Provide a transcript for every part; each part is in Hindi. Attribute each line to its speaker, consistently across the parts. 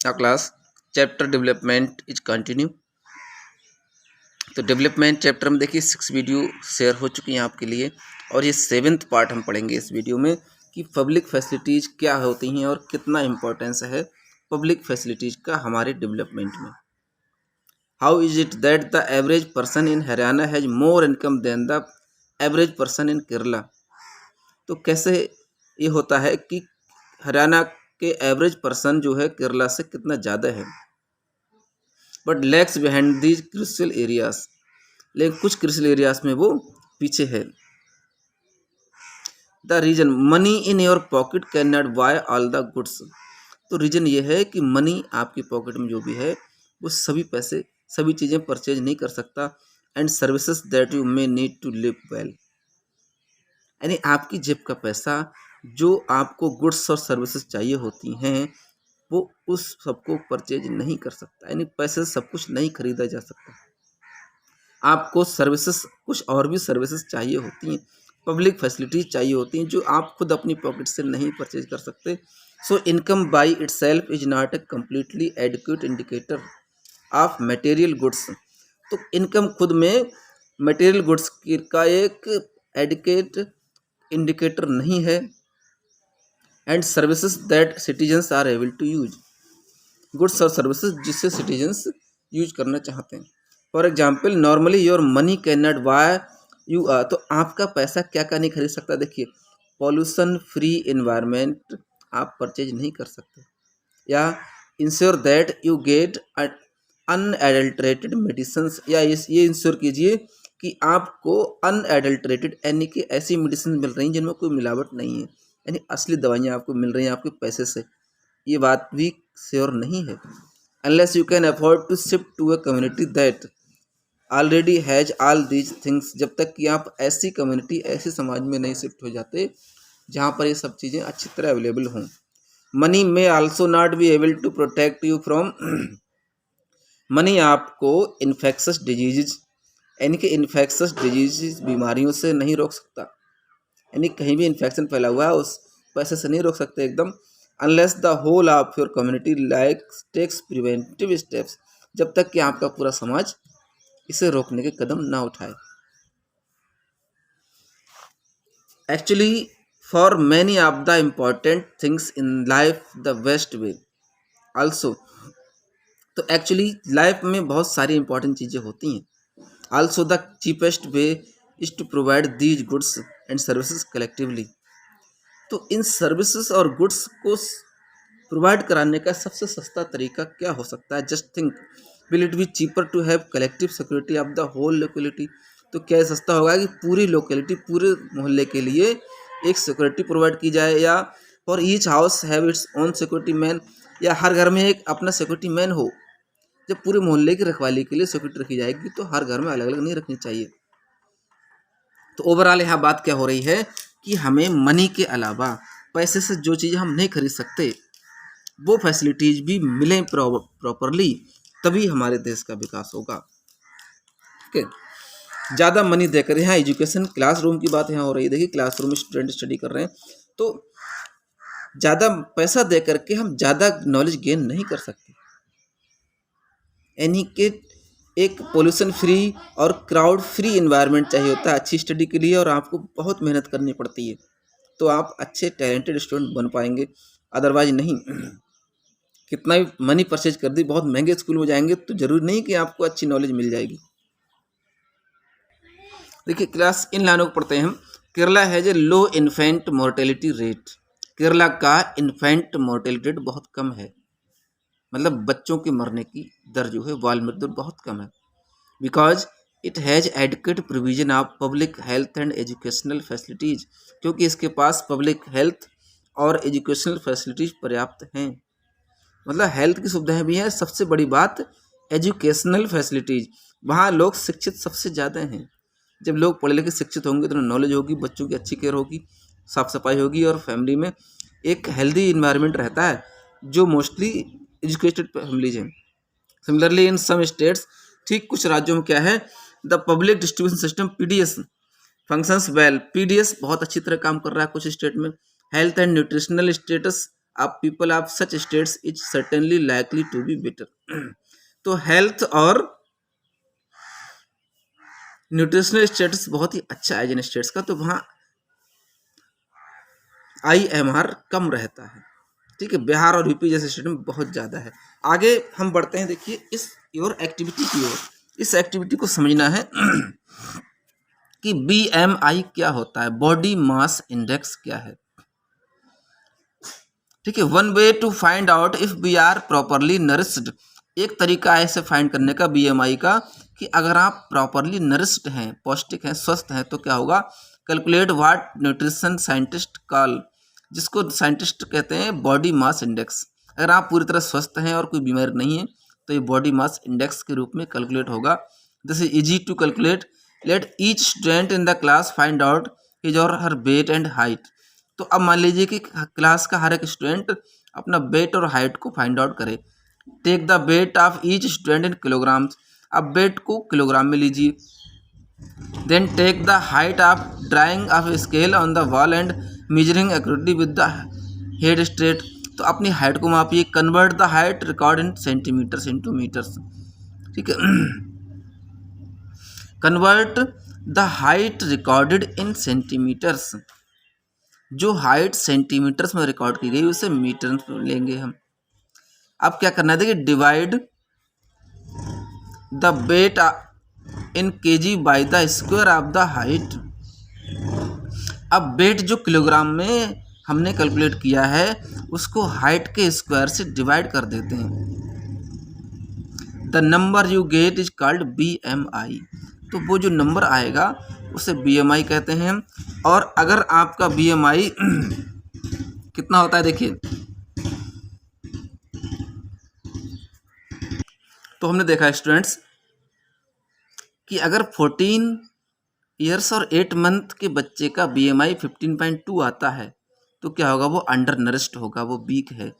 Speaker 1: Now class, chapter development is continue. तो डेवलपमेंट चैप्टर में देखिए 6 वीडियो शेयर हो चुकी हैं आपके लिए, और ये 7th पार्ट हम पढ़ेंगे इस वीडियो में कि पब्लिक फैसिलिटीज़ क्या होती हैं और कितना इम्पोर्टेंस है पब्लिक फैसिलिटीज़ का हमारे डेवलपमेंट में। How is it that the average person in Haryana has more income than the average person in Kerala. तो कैसे ये होता है कि हरियाणा के एवरेज पर्सन जो है केरला से कितना ज़्यादा है, but lags behind these critical areas, लेकिन कुछ क्रिस्टल एरियाज में वो पीछे है। The reason money in your pocket can not buy all the goods. तो रीजन ये है कि मनी आपकी पॉकेट में जो भी है वो सभी पैसे सभी चीज़ें परचेज नहीं कर सकता, and services that you may need to live well. यानी आपकी जेब का पैसा जो आपको गुड्स और सर्विसेज चाहिए होती हैं वो उस सबको परचेज नहीं कर सकता, यानी पैसे से सब कुछ नहीं खरीदा जा सकता। आपको सर्विसेज कुछ और भी सर्विसेज चाहिए होती हैं, पब्लिक फैसिलिटीज चाहिए होती हैं जो आप खुद अपनी पॉकेट से नहीं परचेज कर सकते। So income by itself is not a completely adequate indicator of material goods. तो इनकम खुद में मटेरियल गुड्स का एक एडिकेट इंडिकेटर नहीं है, and services that citizens are able to use, goods और सर्विसेज जिससे सिटीजन्स यूज करना चाहते हैं। For example normally your money can not buy you तो आपका पैसा क्या क्या नहीं खरीद सकता। देखिए पॉल्यूशन फ्री इन्वायरमेंट आप परचेज नहीं कर सकते, या ensure that you get unadulterated medicine, या ये इंश्योर कीजिए कि आपको अनएडल्ट्रेटेड यानी कि ऐसी मेडिसिन मिल रही हैं जिनमें कोई मिलावट नहीं है, यानी असली दवाइयाँ आपको मिल रही हैं आपके पैसे से, ये बात भी श्योर नहीं है। Unless you can afford to shift to a community that already has all these things, जब तक कि आप ऐसी कम्युनिटी ऐसे समाज में नहीं शिफ्ट हो जाते जहाँ पर ये सब चीज़ें अच्छी तरह अवेलेबल हों। Money may also not be able to protect you from, money आपको इन्फेक्शस डिजीज यानी कि इन्फेक्शस डिजीज बीमारियों से नहीं रोक सकता, यानी कहीं भी इन्फेक्शन फैला हुआ है उस पैसे से नहीं रोक सकते एकदम। Unless the whole of your community like takes preventive steps, जब तक कि आपका पूरा समाज इसे रोकने के कदम ना उठाए। Actually for many of the important things in life the best way also, तो एक्चुअली लाइफ में बहुत सारी इंपॉर्टेंट चीज़ें होती हैं। Also the cheapest way is to provide these goods and services collectively. तो इन सर्विसेज और गुड्स को प्रोवाइड कराने का सबसे सस्ता तरीका क्या हो सकता है? Just think, will it be cheaper to have collective security of the whole locality. तो क्या सस्ता होगा कि पूरी लोकेलिटी पूरे मोहल्ले के लिए एक सिक्योरिटी प्रोवाइड की जाए, या for each house have its own security man, या हर घर में एक अपना सिक्योरिटी मैन हो। जब पूरे मोहल्ले की रखवाली के लिए सिक्योरिटी रखी जाएगी तो हर घर में अलग अलग नहीं रखनी चाहिए। तो ओवरऑल यहाँ बात क्या हो रही है कि हमें मनी के अलावा पैसे से जो चीज़ हम नहीं खरीद सकते वो फैसिलिटीज भी मिलें प्रॉपरली, तभी हमारे देश का विकास होगा। ठीक है, ज़्यादा मनी देकर, यहाँ एजुकेशन क्लासरूम की बात यहाँ हो रही है। देखिए क्लासरूम में स्टूडेंट स्टडी कर रहे हैं तो ज़्यादा पैसा दे करके हम ज़्यादा नॉलेज गेन नहीं कर सकते, यानी कि एक पोल्यूशन फ्री और क्राउड फ्री इन्वायरमेंट चाहिए होता है अच्छी स्टडी के लिए, और आपको बहुत मेहनत करनी पड़ती है तो आप अच्छे टैलेंटेड स्टूडेंट बन पाएंगे, अदरवाइज नहीं। कितना भी मनी परचेज कर दी, बहुत महंगे स्कूल में जाएंगे तो जरूरी नहीं कि आपको अच्छी नॉलेज मिल जाएगी। देखिए क्लास इन लाइनों को पढ़ते हैं हम। Kerala has a low infant mortality rate. Kerala का इन्फेंट मोर्टेलिटी रेट बहुत कम है, मतलब बच्चों के मरने की दर जो है बाल मृत्यु दर बहुत कम है। Because it has adequate provision of public health and educational facilities, क्योंकि इसके पास पब्लिक हेल्थ और एजुकेशनल फैसिलिटीज़ पर्याप्त हैं, मतलब हेल्थ की सुविधाएं भी हैं। सबसे बड़ी बात एजुकेशनल फैसिलिटीज़, वहाँ लोग शिक्षित सबसे ज़्यादा हैं। जब लोग पढ़े लिखे शिक्षित होंगे तो नॉलेज होगी, बच्चों की अच्छी केयर होगी, साफ़ सफाई होगी, और फैमिली में एक हेल्दी इन्वायरमेंट रहता है जो मोस्टली एजुकेटेड फैमिलीज हैं। सिमिलरली इन सम स्टेट्स, ठीक कुछ राज्यों में क्या है, the public distribution system PDS functions well. PDS बहुत अच्छी तरह काम कर रहा है कुछ स्टेट में। Health and nutritional status of people of such states is certainly likely to be better. तो हेल्थ और न्यूट्रिशनल स्टेटस बहुत ही अच्छा है जिन स्टेट्स का, तो वहाँ IMR कम रहता है। ठीक है, बिहार और यूपी जैसे स्टेट में बहुत ज़्यादा है। आगे हम बढ़ते हैं, देखिए इस योर एक्टिविटी की ओर। इस एक्टिविटी को समझना है कि BMI क्या होता है, बॉडी मास इंडेक्स क्या है। ठीक है, one way to find out if we are properly nourished, एक तरीका है इसे फाइंड करने का BMI का, कि अगर आप प्रॉपरली नरिश्ड हैं, पौष्टिक हैं, स्वस्थ हैं, तो क्या होगा, calculate what nutrition scientist call, जिसको साइंटिस्ट कहते हैं बॉडी मास इंडेक्स। अगर आप पूरी तरह स्वस्थ हैं और कोई बीमारी नहीं है तो ये बॉडी मास इंडेक्स के रूप में कैलकुलेट होगा। This is easy to calculate. Let each student in the class find out his or her wait and height. तो अब मान लीजिए कि क्लास का हर एक स्टूडेंट अपना वेट और हाइट को फाइंड आउट करे। Take the weight of each student in kilograms, अब वेट को किलोग्राम में लीजिए। Then take the height of drawing of scale on the wall and measuring accurately with the head straight, तो अपनी हाइट को मापिए। Convert the height record in centimetres into metres. ठीक है, convert the height recorded in centimetres, जो हाइट सेंटीमीटर्स में रिकॉर्ड की गई उसे मीटर में लेंगे हम। अब क्या करना है, देखिए divide the weight in kg by the square of the height. अब वेट जो किलोग्राम में हमने कैलकुलेट किया है उसको हाइट के स्क्वायर से डिवाइड कर देते हैं। The number you get is called BMI, तो वो जो नंबर आएगा उसे BMI कहते हैं। और अगर आपका BMI कितना होता है, देखिए तो हमने देखा स्टूडेंट्स कि अगर 14 ईयर्स और 8 मंथ के बच्चे का BMI 15.2 आता है तो क्या होगा, वो अंडर नरिश्ड होगा, वो वीक है।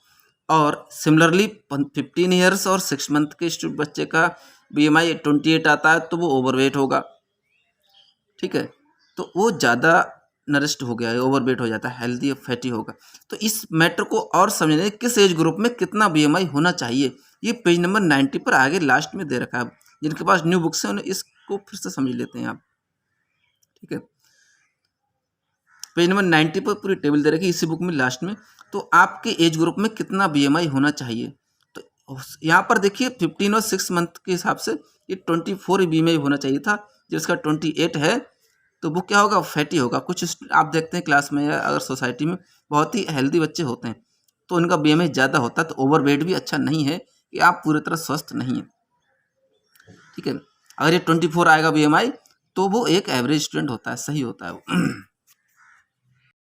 Speaker 1: और सिमिलरली 15 ईयर्स और 6 मंथ के बच्चे का BMI 28 आता है तो वो ओवरवेट होगा। ठीक है, तो वो ज़्यादा नरिश्ड हो गया है, ओवरवेट हो जाता है, हेल्दी फैटी होगा। तो इस मैटर को और समझने किस एज ग्रुप में कितना BMI होना चाहिए, ये पेज नंबर 90 पर आगे लास्ट में दे रखा है। जिनके पास न्यू बुक्स हैं उन्हें इसको फिर से समझ लेते हैं आप। ठीक है, पेज नंबर 90 पर पूरी टेबल दे रखी है इसी बुक में लास्ट में। तो आपके एज ग्रुप में कितना BMI होना चाहिए, तो यहाँ पर देखिए 15 और 6 मंथ के हिसाब से ये 24 BMI होना चाहिए था, जिसका 28 है तो वो क्या होगा, फैटी होगा। कुछ आप देखते हैं क्लास में या अगर सोसाइटी में बहुत ही हेल्दी बच्चे होते हैं तो उनका BMI ज़्यादा होता है, तो ओवरवेट भी अच्छा नहीं है कि आप पूरी तरह स्वस्थ नहीं हैं। ठीक है, अगर ये 24 आएगा BMI तो वो एक एवरेज स्टूडेंट होता है, सही होता है वो।